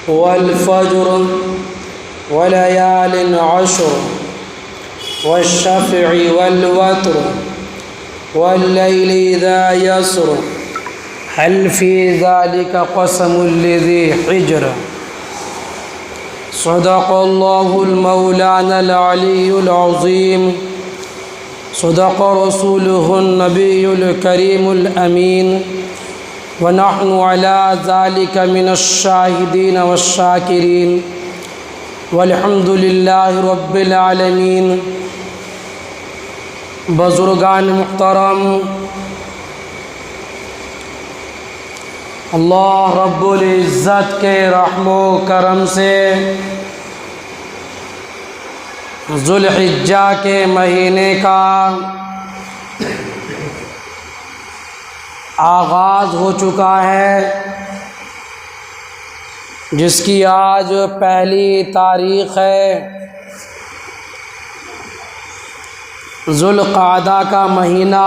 والفجر وليال عشر والشفع والوتر والليل إذا يسر هل في ذلك قسم لذي حجر. صدق الله المولانا العلي العظيم. صدق رسوله النبي الكريم الأمين. ونحن على ذلك من الشاهدين والشاكرين والحمد لله رب العالمين. بزرگان محترم، اللہ رب العزت کے رحم و کرم سے ذوالحجہ کے مہینے کا آغاز ہو چکا ہے، جس کی آج پہلی تاریخ ہے. ذوالقعدہ کا مہینہ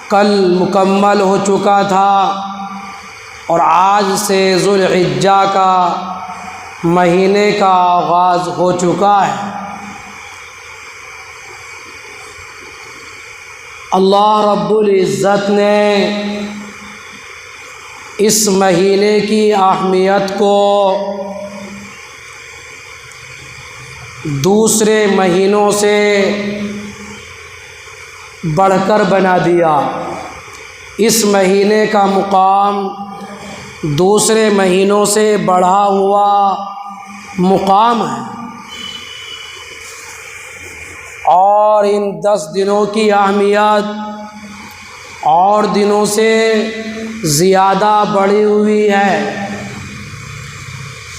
کل مکمل ہو چکا تھا اور آج سے ذوالحجہ کا مہینے کا آغاز ہو چکا ہے. اللہ رب العزت نے اس مہینے کی اہمیت کو دوسرے مہینوں سے بڑھ کر بنا دیا. اس مہینے کا مقام دوسرے مہینوں سے بڑھا ہوا مقام ہے، اور ان 10 دنوں کی اہمیت اور دنوں سے زیادہ بڑھی ہوئی ہے.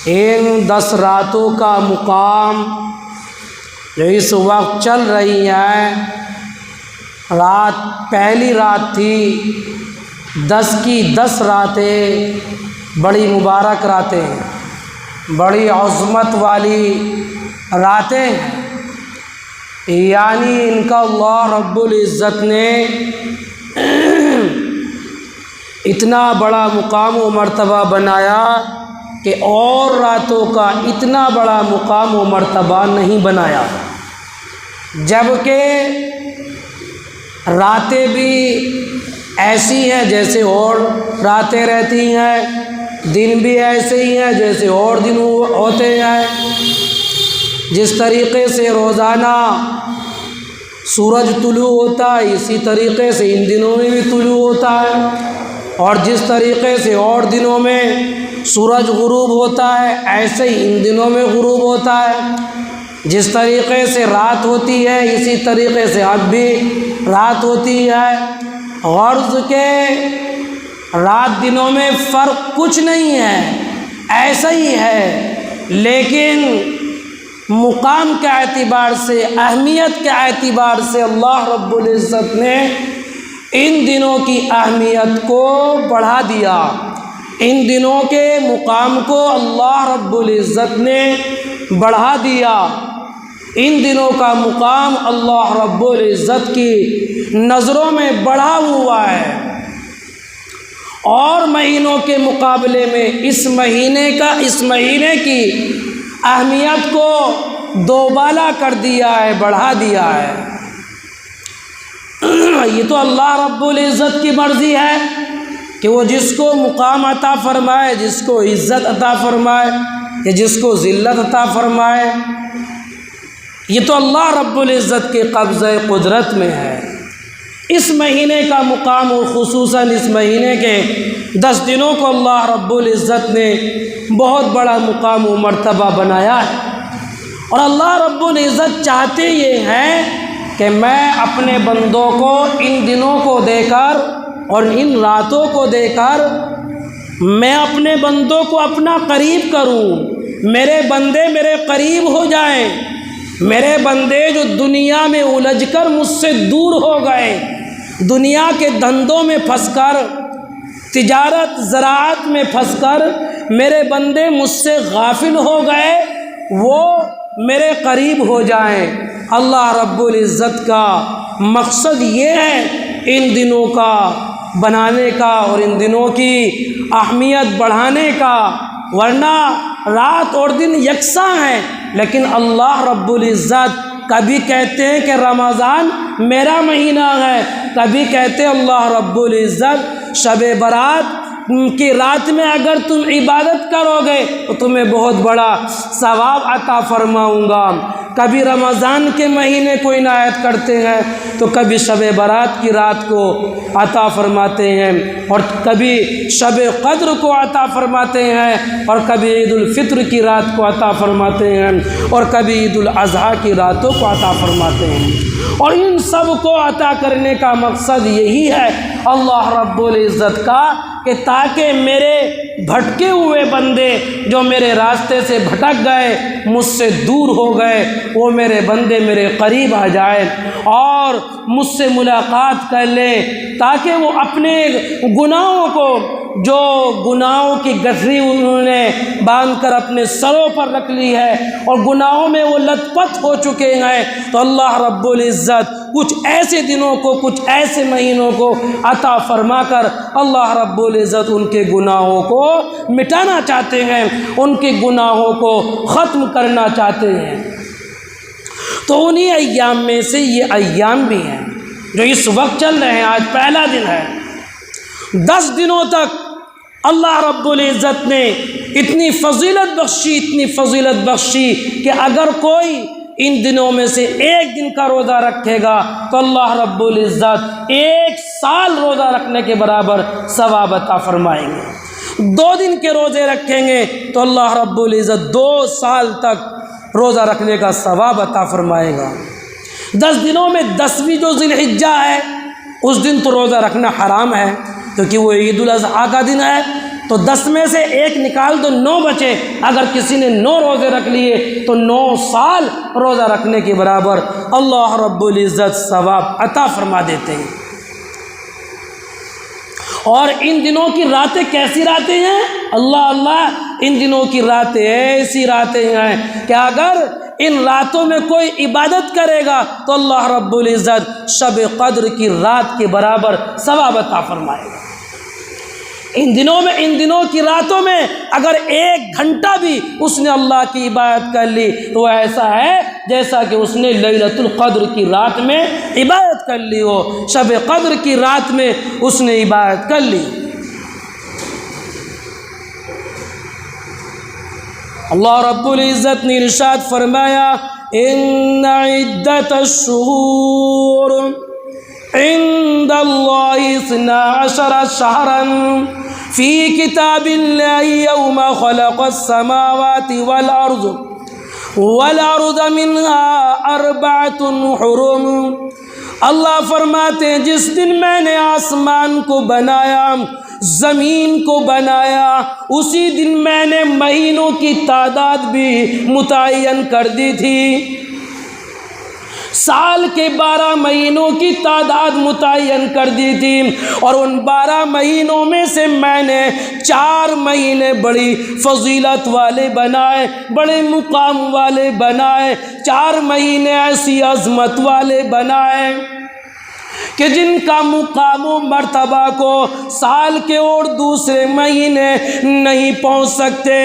ان 10 راتوں کا مقام جو اس وقت چل رہی ہیں، پہلی رات تھی، 10 کی 10 راتیں بڑی مبارک راتیں ہیں، بڑی عظمت والی راتیں ہیں. یعنی ان کا اللہ رب العزت نے اتنا بڑا مقام و مرتبہ بنایا کہ اور راتوں کا اتنا بڑا مقام و مرتبہ نہیں بنایا. جبکہ راتیں بھی ایسی ہیں جیسے اور راتیں رہتی ہیں، دن بھی ایسے ہی ہیں جیسے اور دن ہوتے ہیں. جس طریقے سے روزانہ سورج طلوع ہوتا ہے، اسی طریقے سے ان دنوں میں بھی طلوع ہوتا ہے، اور جس طریقے سے اور دنوں میں سورج غروب ہوتا ہے، ایسے ہی ان دنوں میں غروب ہوتا ہے. جس طریقے سے رات ہوتی ہے، اسی طریقے سے اب بھی رات ہوتی ہے. غرض کے رات دنوں میں فرق کچھ نہیں ہے، ایسا ہی ہے، لیکن مقام کے اعتبار سے، اہمیت کے اعتبار سے اللہ رب العزت نے ان دنوں کی اہمیت کو بڑھا دیا. ان دنوں کے مقام کو اللہ رب العزت نے بڑھا دیا. ان دنوں کا مقام اللہ رب العزت کی نظروں میں بڑھا ہوا ہے، اور مہینوں کے مقابلے میں اس مہینے کی اہمیت کو دوبالا کر دیا ہے، بڑھا دیا ہے. یہ تو اللہ رب العزت کی مرضی ہے کہ وہ جس کو مقام عطا فرمائے، جس کو عزت عطا فرمائے یا جس کو ذلت عطا فرمائے. یہ تو اللہ رب العزت کے قبضہ قدرت میں ہے. اس مہینے کا مقام، اور خصوصاً اس مہینے کے 10 دنوں کو اللہ رب العزت نے بہت بڑا مقام و مرتبہ بنایا ہے. اور اللہ رب العزت چاہتے یہ ہیں کہ میں اپنے بندوں کو ان دنوں کو دے کر اور ان راتوں کو دے کر میں اپنے بندوں کو اپنا قریب کروں. میرے بندے میرے قریب ہو جائیں. میرے بندے جو دنیا میں الجھ کر مجھ سے دور ہو گئے، دنیا کے دھندوں میں پھنس کر، تجارت زراعت میں پھنس کر میرے بندے مجھ سے غافل ہو گئے، وہ میرے قریب ہو جائیں. اللہ رب العزت کا مقصد یہ ہے ان دنوں کا بنانے کا اور ان دنوں کی اہمیت بڑھانے کا، ورنہ رات اور دن یکساں ہیں، لیکن اللہ رب العزت کبھی کہتے ہیں کہ رمضان میرا مہینہ ہے، کبھی کہتے ہیں اللہ رب العزت شب برات کی رات میں اگر تم عبادت کرو گے تو تمہیں بہت بڑا ثواب عطا فرماؤں گا۔ کبھی رمضان کے مہینے کو عنایت کرتے ہیں تو کبھی شب برات کی رات کو عطا فرماتے ہیں، اور کبھی شب قدر کو عطا فرماتے ہیں، اور کبھی عید الفطر کی رات کو عطا فرماتے ہیں، اور کبھی عید الاضحیٰ کی راتوں کو عطا فرماتے ہیں۔ اور ان سب کو عطا کرنے کا مقصد یہی ہے اللہ رب العزت کا کہ تاکہ میرے بھٹکے ہوئے بندے جو میرے راستے سے بھٹک گئے، مجھ سے دور ہو گئے، وہ میرے بندے میرے قریب آ جائے اور مجھ سے ملاقات کر لیں، تاکہ وہ اپنے گناہوں کو، جو گناہوں کی گٹھری انہوں نے باندھ کر اپنے سروں پر رکھ لی ہے اور گناہوں میں وہ لت پت ہو چکے ہیں، تو اللہ رب العزت کچھ ایسے دنوں کو، کچھ ایسے مہینوں کو عطا فرما کر اللہ رب العزت ان کے گناہوں کو مٹانا چاہتے ہیں، ان کے گناہوں کو ختم کرنا چاہتے ہیں۔ تو انہی ایام میں سے یہ ایام بھی ہیں جو اس وقت چل رہے ہیں۔ آج پہلا دن ہے، 10 دنوں تک اللہ رب العزت نے اتنی فضیلت بخشی، اتنی فضیلت بخشی کہ اگر کوئی ان دنوں میں سے ایک دن کا روزہ رکھے گا تو اللہ رب العزت 1 سال روزہ رکھنے کے برابر ثواب عطا فرمائیں گے۔ 2 دن کے روزے رکھیں گے تو اللہ رب العزت 2 سال تک روزہ رکھنے کا ثواب عطا فرمائے گا۔ 10 دنوں میں 10ویں جو ذی الحجہ ہے اس دن تو روزہ رکھنا حرام ہے، کیونکہ وہ عید الاضحیٰ کا دن ہے، تو 10 میں سے 1 نکال دو، 9 بچے۔ اگر کسی نے 9 روزے رکھ لیے تو 9 سال روزہ رکھنے کے برابر اللہ رب العزت ثواب عطا فرما دیتے ہیں۔ اور ان دنوں کی راتیں کیسی راتیں ہیں؟ اللہ اللہ، ان دنوں کی راتیں ایسی راتیں ہیں کہ اگر ان راتوں میں کوئی عبادت کرے گا تو اللہ رب العزت شب قدر کی رات کے برابر ثواب عطا فرمائے گا۔ ان دنوں کی راتوں میں اگر 1 گھنٹہ بھی اس نے اللہ کی عبادت کر لی تو وہ ایسا ہے جیسا کہ اس نے لیلۃ القدر کی رات میں عبادت کر لی ہو، شب قدر کی رات میں اس نے عبادت کر لی۔ اللہ رب العزت نے ارشاد فرمایا، ان عدت الشہور عند اللہ 12 شہرا فی کتاب اللہ یوم خلق السماوات والارض منها 4 حرم۔ اللہ فرماتے ہیں جس دن میں نے آسمان کو بنایا، زمین کو بنایا، اسی دن میں نے مہینوں کی تعداد بھی متعین کر دی تھی۔ سال کے 12 مہینوں کی تعداد متعین کر دی تھی، اور ان 12 مہینوں میں سے میں نے 4 مہینے بڑی فضیلت والے بنائے، بڑے مقام والے بنائے، 4 مہینے ایسی عظمت والے بنائے کہ جن کا مقام و مرتبہ کو سال کے اور دوسرے مہینے نہیں پہنچ سکتے۔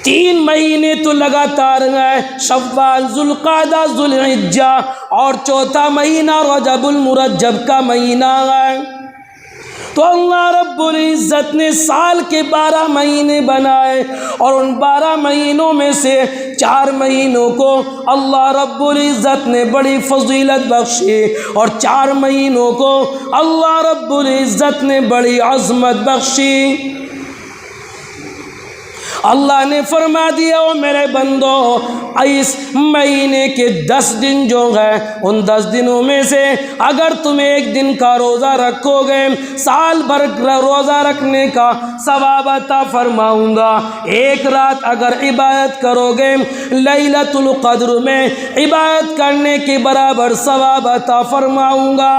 3 مہینے تو لگاتار ہیں، شوال، ذوالقعدہ، ذوالحجہ، اور 4تھا مہینہ رجب المرجب کا مہینہ ہے۔ تو اللہ رب العزت نے سال کے 12 مہینے بنائے، اور ان 12 مہینوں میں سے 4 مہینوں کو اللہ رب العزت نے بڑی فضیلت بخشی، اور 4 مہینوں کو اللہ رب العزت نے بڑی عظمت بخشی۔ اللہ نے فرما دیا، او میرے بندو، اس مہینے کے 10 دن جو ہیں ان 10 دنوں میں سے اگر تم 1 دن کا روزہ رکھو گے، سال بھر روزہ رکھنے کا ثواب عطا فرماؤں گا۔ 1 رات اگر عبادت کرو گے لیلۃ القدر میں عبادت کرنے کے برابر ثواب عطا فرماؤں گا۔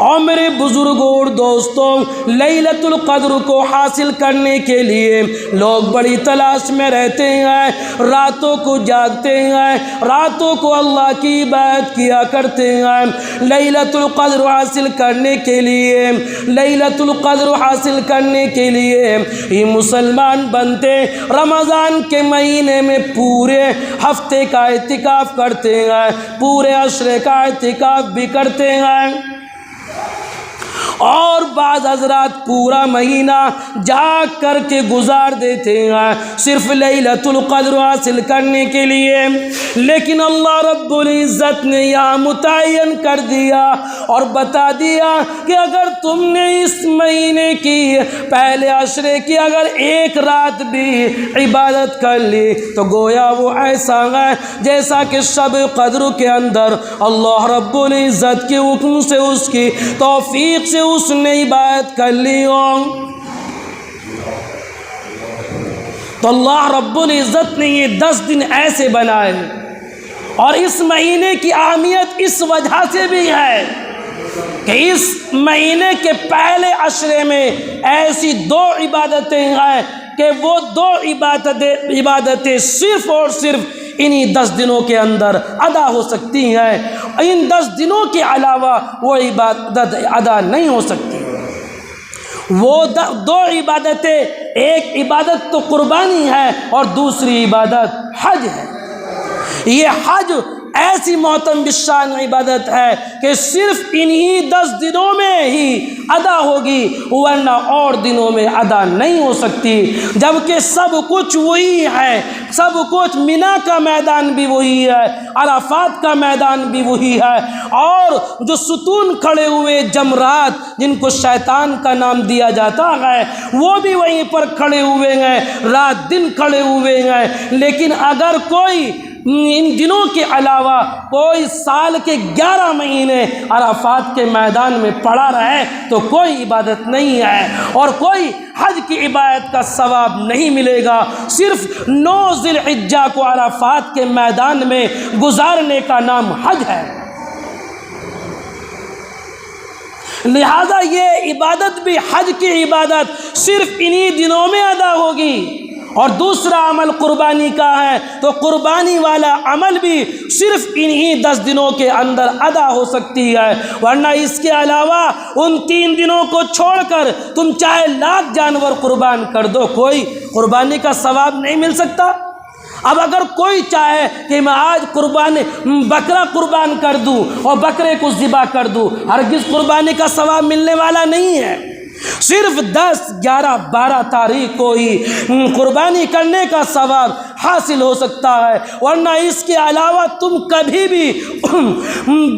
اور میرے بزرگوں اور دوستوں، لیلۃ القدر کو حاصل کرنے کے لیے لوگ بڑی تلاش میں رہتے ہیں، راتوں کو جاگتے ہیں، راتوں کو اللہ کی عبادت کیا کرتے ہیں۔ لیلۃ القدر حاصل کرنے کے لیے، لیلۃ القدر حاصل کرنے کے لیے یہ مسلمان بنتے رمضان کے مہینے میں پورے ہفتے کا اعتکاف کرتے ہیں، پورے عشرے کا اعتکاف بھی کرتے ہیں، اور بعض حضرات پورا مہینہ جاگ کر کے گزار دیتے ہیں صرف لیلۃ القدر حاصل کرنے کے لیے۔ لیکن اللہ رب العزت نے یہاں متعین کر دیا اور بتا دیا کہ اگر تم نے اس مہینے کی پہلے عشرے کی اگر ایک رات بھی عبادت کر لی تو گویا وہ ایسا ہے جیسا کہ شب قدر کے اندر اللہ رب العزت کے حکم سے، اس کی توفیق سے اس نے عبادت کر لی ہو۔ تو اللہ رب العزت نے یہ 10 دن ایسے بنائے، اور اس مہینے کی اہمیت اس وجہ سے بھی ہے کہ اس مہینے کے پہلے عشرے میں ایسی 2 عبادتیں ہیں کہ وہ 2 عبادتیں صرف اور صرف انہی 10 دنوں کے اندر ادا ہو سکتی ہیں، ان 10 دنوں کے علاوہ وہ عبادت ادا نہیں ہو سکتی۔ وہ 2 عبادتیں، ایک عبادت تو قربانی ہے اور دوسری عبادت حج ہے۔ یہ حج ایسی محترم بالشان عبادت ہے کہ صرف انہی 10 دنوں میں ہی ادا ہوگی، ورنہ اور دنوں میں ادا نہیں ہو سکتی، جبکہ سب کچھ وہی ہے، سب کچھ مینا کا میدان بھی وہی ہے، عرفات کا میدان بھی وہی ہے، اور جو ستون کھڑے ہوئے جمرات جن کو شیطان کا نام دیا جاتا ہے وہ بھی وہیں پر کھڑے ہوئے ہیں، رات دن کھڑے ہوئے ہیں۔ لیکن اگر کوئی ان دنوں کے علاوہ کوئی سال کے 11 مہینے عرفات کے میدان میں پڑا رہے تو کوئی عبادت نہیں ہے، اور کوئی حج کی عبادت کا ثواب نہیں ملے گا۔ صرف 9 ذی الحجہ کو عرفات کے میدان میں گزارنے کا نام حج ہے۔ لہذا یہ عبادت بھی، حج کی عبادت صرف انہی دنوں میں ادا ہوگی۔ اور دوسرا عمل قربانی کا ہے تو قربانی والا عمل بھی صرف انہی 10 دنوں کے اندر ادا ہو سکتی ہے، ورنہ اس کے علاوہ ان 3 دنوں کو چھوڑ کر تم چاہے 1,00,000 جانور قربان کر دو، کوئی قربانی کا ثواب نہیں مل سکتا۔ اب اگر کوئی چاہے کہ میں آج بکرا قربان کر دوں اور بکرے کو ذبح کر دوں، ہرگز قربانی کا ثواب ملنے والا نہیں ہے۔ صرف 10، 11، 12 تاریخ کو ہی قربانی کرنے کا ثواب حاصل ہو سکتا ہے، ورنہ اس کے علاوہ تم کبھی بھی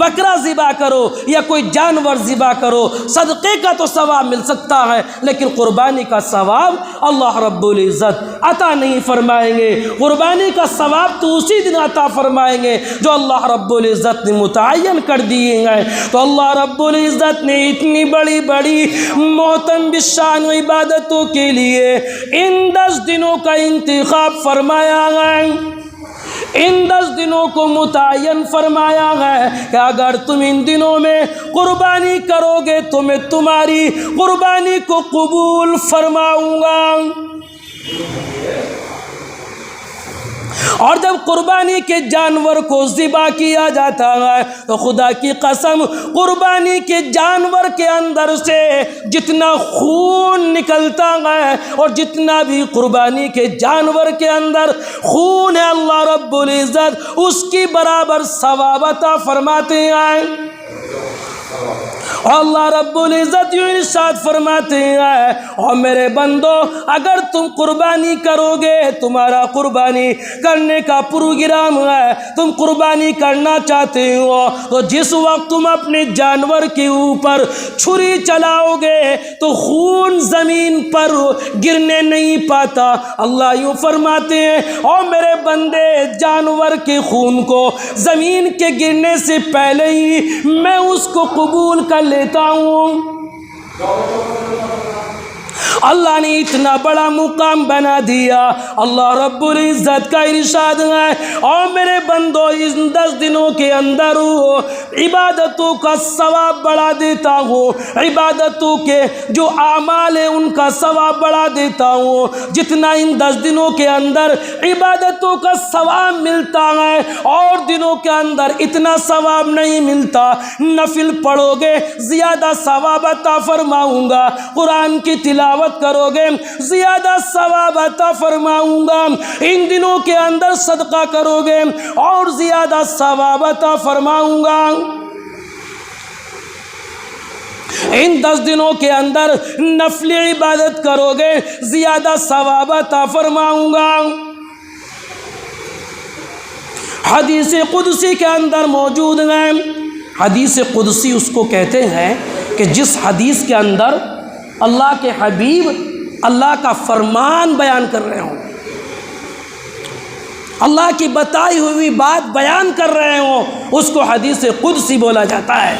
بکرا ذبح کرو یا کوئی جانور ذبح کرو، صدقے کا تو ثواب مل سکتا ہے، لیکن قربانی کا ثواب اللہ رب العزت عطا نہیں فرمائیں گے۔ قربانی کا ثواب تو اسی دن عطا فرمائیں گے جو اللہ رب العزت نے متعین کر دیے ہیں۔ تو اللہ رب العزت نے اتنی بڑی بڑی محترم بالشان عبادتوں کے لیے ان 10 دنوں کا انتخاب فرمایا ہے، ان 10 دنوں کو متعین فرمایا ہے کہ اگر تم ان دنوں میں قربانی کرو گے تو میں تمہاری قربانی کو قبول فرماؤں گا۔ اور جب قربانی کے جانور کو ذبح کیا جاتا ہے تو خدا کی قسم قربانی کے جانور کے اندر سے جتنا خون نکلتا ہے اور جتنا بھی قربانی کے جانور کے اندر خون ہے، اللہ رب العزت اس کی برابر ثواب عطا فرماتے ہیں۔ اللہ رب العزت یوں ارشاد فرماتے ہیں، اور میرے بندو اگر تم قربانی کرو گے، تمہارا قربانی کرنے کا پروگرام ہے، تم قربانی کرنا چاہتے ہو، تو جس وقت تم اپنے جانور کے اوپر چھری چلاؤ گے تو خون زمین پر گرنے نہیں پاتا۔ اللہ یوں فرماتے ہیں، اور میرے بندے جانور کے خون کو زمین کے گرنے سے پہلے ہی میں اس کو قبول کر لیتا ہوں۔ اللہ نے اتنا بڑا مقام بنا دیا۔ اللہ رب العزت کا ارشاد ہے، اور میرے بندو ان 10 دنوں کے اندر عبادتوں کا ثواب بڑھا دیتا ہوں، عبادتوں کے جو اعمال ہیں ان کا ثواب بڑھا دیتا ہوں۔ جتنا ان 10 دنوں کے اندر عبادتوں کا ثواب ملتا ہے اور دنوں کے اندر اتنا ثواب نہیں ملتا۔ نفل پڑھو گے زیادہ ثواب عطا فرماؤں گا، قرآن کی تلاوت کرو گے زیادہ ثواب عطا فرماؤں گا، ان دنوں کے اندر صدقہ کرو گے اور زیادہ ثواب عطا فرماؤں گا، ان 10 دنوں کے اندر نفلی عبادت کرو گے زیادہ ثواب عطا فرماؤں گا۔ حدیث قدسی کے اندر موجود ہے، حدیث قدسی اس کو کہتے ہیں کہ جس حدیث کے اندر اللہ کے حبیب اللہ کا فرمان بیان کر رہے ہوں، اللہ کی بتائی ہوئی بات بیان کر رہے ہوں، اس کو حدیث قدسی بولا جاتا ہے۔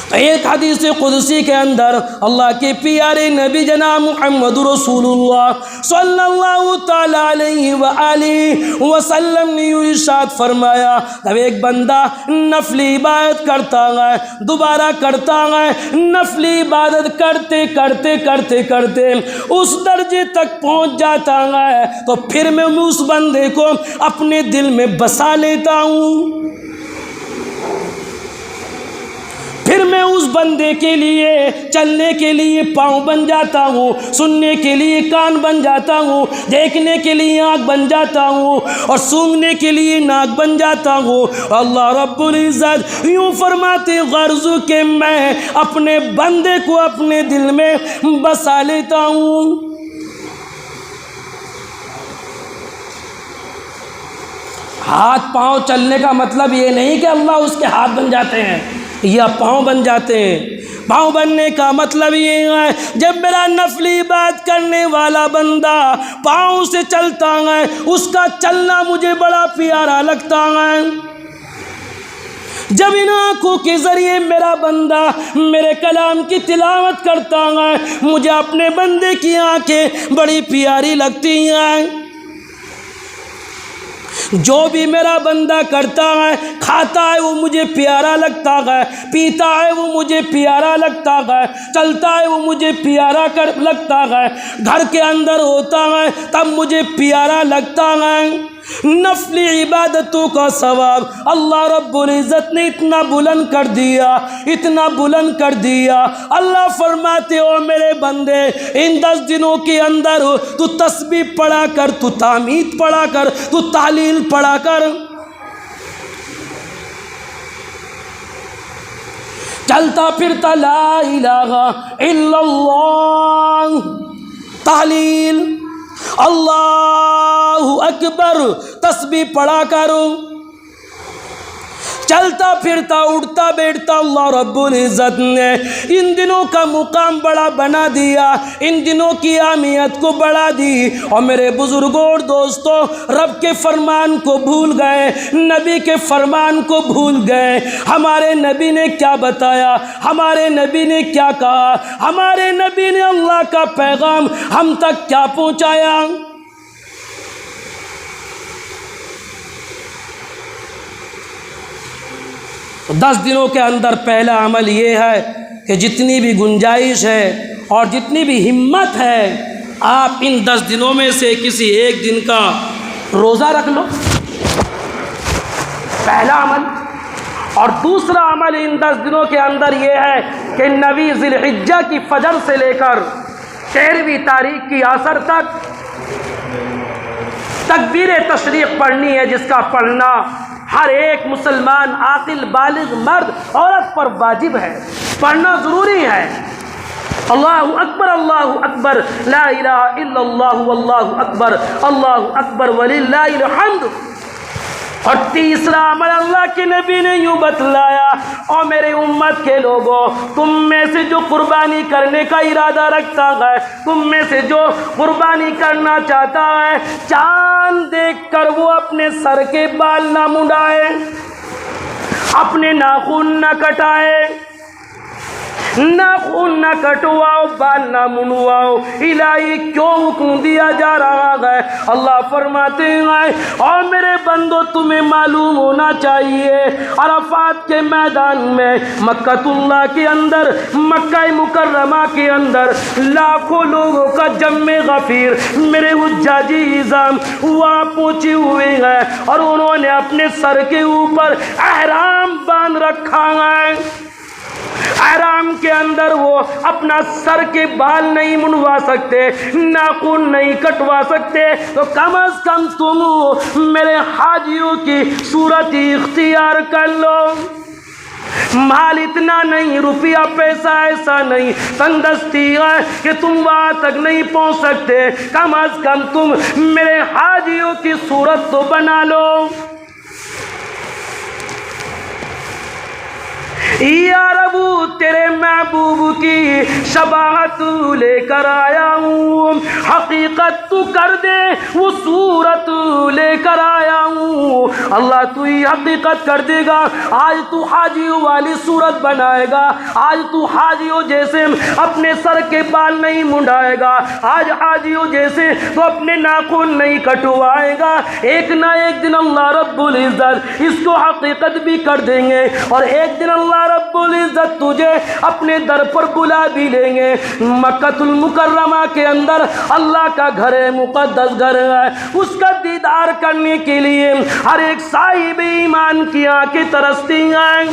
تو ایک حدیث قدسی کے اندر اللہ کے پیارے نبی جناب محمد رسول اللہ صلی اللہ تعالی علیہ وآلہ وسلم نے ارشاد فرمایا، جب ایک بندہ نفلی عبادت کرتا ہے، دوبارہ کرتا ہے، نفلی عبادت کرتے کرتے کرتے کرتے اس درجے تک پہنچ جاتا ہے تو پھر میں اس بندے کو اپنے دل میں بسا لیتا ہوں، پھر میں اس بندے کے لیے چلنے کے لیے پاؤں بن جاتا ہوں، سننے کے لیے کان بن جاتا ہوں، دیکھنے کے لیے آنکھ بن جاتا ہوں اور سونگھنے کے لیے ناک بن جاتا ہوں۔ اللہ رب العزت یوں فرماتے غرض کہ میں اپنے بندے کو اپنے دل میں بسا لیتا ہوں۔ ہاتھ پاؤں چلنے کا مطلب یہ نہیں کہ اللہ اس کے ہاتھ بن جاتے ہیں یا پاؤں بن جاتے ہیں، پاؤں بننے کا مطلب یہ ہے جب میرا نفلی عبادت کرنے والا بندہ پاؤں سے چلتا ہے، اس کا چلنا مجھے بڑا پیارا لگتا ہے۔ جب ان آنکھوں کے ذریعے میرا بندہ میرے کلام کی تلاوت کرتا ہے، مجھے اپنے بندے کی آنکھیں بڑی پیاری لگتی ہیں۔ جو بھی میرا بندہ کرتا ہے، کھاتا ہے وہ مجھے پیارا لگتا ہے، پیتا ہے وہ مجھے پیارا لگتا ہے، چلتا ہے وہ مجھے پیارا لگتا ہے، گھر کے اندر ہوتا ہے تب مجھے پیارا لگتا ہے۔ نفلی عبادتوں کا ثواب اللہ رب العزت نے اتنا بلند کر دیا، اتنا بلند کر دیا۔ اللہ فرماتے ہو میرے بندے ان 10 دنوں کے اندر تو تسبیح پڑھا کر، تو تحمید پڑھا کر، تو تحلیل پڑھا کر، چلتا پھرتا لا الہ الا اللہ، تحلیل اللہ اکبر، تسبیح پڑھا کرو، چلتا پھرتا اٹھتا بیٹھتا اللہ رب العزت نے ان دنوں کا مقام بڑا بنا دیا، ان دنوں کی اہمیت کو بڑھا دی۔ اور میرے بزرگوں اور دوستوں، رب کے فرمان کو بھول گئے، نبی کے فرمان کو بھول گئے۔ ہمارے نبی نے کیا بتایا، ہمارے نبی نے کیا کہا، ہمارے نبی نے اللہ کا پیغام ہم تک کیا پہنچایا؟ 10 دنوں کے اندر پہلا عمل یہ ہے کہ جتنی بھی گنجائش ہے اور جتنی بھی ہمت ہے، آپ ان 10 دنوں میں سے کسی ایک دن کا روزہ رکھ لو، پہلا عمل۔ اور دوسرا عمل ان 10 دنوں کے اندر یہ ہے کہ نویں ذی الحجہ کی فجر سے لے کر 13ویں تاریخ کی عصر تک تکبیر تشریق پڑھنی ہے، جس کا پڑھنا ہر ایک مسلمان عاقل بالغ مرد عورت پر واجب ہے، پڑھنا ضروری ہے۔ اللہ اکبر لا الہ الا اللہ واللہ اکبر وللہ الحمد۔ اور تیسرا عمل اللہ کے نبی نے یوں بتلایا، اور میرے امت کے لوگوں، تم میں سے جو قربانی کرنے کا ارادہ رکھتا ہے، تم میں سے جو قربانی کرنا چاہتا ہے، چاند دیکھ کر وہ اپنے سر کے بال نہ منڈائے، اپنے ناخن نہ کٹائے، ناخن نہ کٹواؤ، بال نہ منڈواؤ۔ الہی کیوں حکم دیا جا رہا ہے؟ اللہ فرماتے ہیں اور میرے بندو تمہیں معلوم ہونا چاہیے عرفات کے میدان میں مکہ اللہ کے اندر، مکہ مکرمہ کے اندر لاکھوں لوگوں کا جمع غفیر میرے حجاجی عظام وہاں پہنچے ہوئے ہیں اور انہوں نے اپنے سر کے اوپر احرام باندھ رکھا ہے۔ احرام کے اندر وہ اپنا سر کے بال نہیں منڈوا سکتے، ناخن نہیں کٹوا سکتے، تو کم از کم تم میرے حاجیوں کی صورت اختیار کر لو۔ مال اتنا نہیں، روپیہ پیسہ ایسا نہیں، تندرستی ہے کہ تم وہاں تک نہیں پہنچ سکتے، کم از کم تم میرے حاجیوں کی صورت تو بنا لو۔ یا رب تیرے محبوب کی شباہت لے کر آیا ہوں، حقیقت تو کر دے وہ صورت لے کر آیا ہوں۔ اللہ تو ہی حقیقت کر دے گا، آج تو حاجیوں والی صورت بنائے گا، آج تو حاجیوں جیسے اپنے سر کے بال نہیں منڈائے گا، آج حاجیوں جیسے تو اپنے ناخن نہیں کٹوائے گا۔ ایک نہ ایک دن اللہ رب العزت اس کو حقیقت بھی کر دیں گے، اور ایک دن اللہ رب العزت تجھے اپنے در پر بلا بھی لیں گے۔ مکہ المکرمہ کے اندر اللہ کا گھر ہے، مقدس گھر ہے، اس کا دیدار کرنے کے لیے ہر ایک صاحب ایمان کی آنکھیں ترستی ہیں۔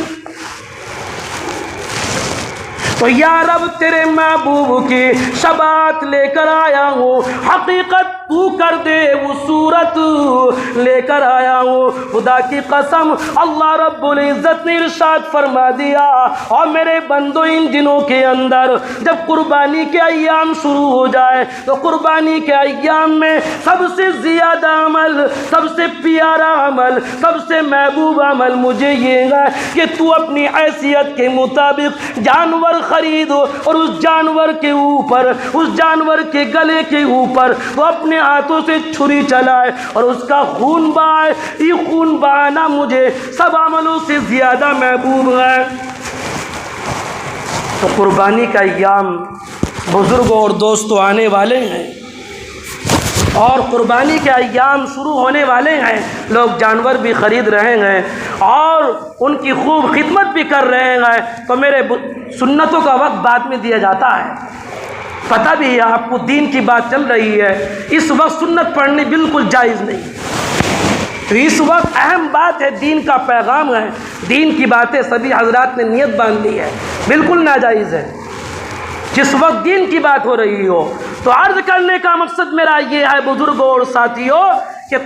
تو یا رب تیرے محبوب کی شباہت لے کر آیا ہوں، حقیقت تو کر دے وہ صورت لے کر آیا ہوں۔ خدا کی قسم اللہ رب العزت نے ارشاد فرما دیا اور میرے بندو ان دنوں کے اندر جب قربانی کے ایام شروع ہو جائے تو قربانی کے ایام میں سب سے زیادہ عمل، سب سے پیارا عمل، سب سے محبوب عمل مجھے یہ ہے کہ تو اپنی حیثیت کے مطابق جانور خریدو اور اس جانور کے اوپر، اس جانور کے گلے کے اوپر وہ اپنے ہاتھوں سے چھری چلائے اور اس کا خون بہائے۔ یہ خون بہانا مجھے سب عملوں سے زیادہ محبوب ہے۔ تو قربانی کا ایام بزرگوں اور دوستوں آنے والے ہیں اور قربانی کے ایام شروع ہونے والے ہیں، لوگ جانور بھی خرید رہے ہیں اور ان کی خوب خدمت بھی کر رہے ہیں۔ تو میرے سنتوں کا وقت بعد میں دیا جاتا ہے، پتہ بھی ہے آپ کو دین کی بات چل رہی ہے، اس وقت سنت پڑھنی بالکل جائز نہیں۔ تو اس وقت اہم بات ہے، دین کا پیغام ہے، دین کی باتیں سبھی حضرات نے نیت باندھ لی ہے، بالکل ناجائز ہے جس وقت دین کی بات ہو رہی ہو۔ تو عرض کرنے کا مقصد میرا یہ ہے بزرگوں اور ساتھیوں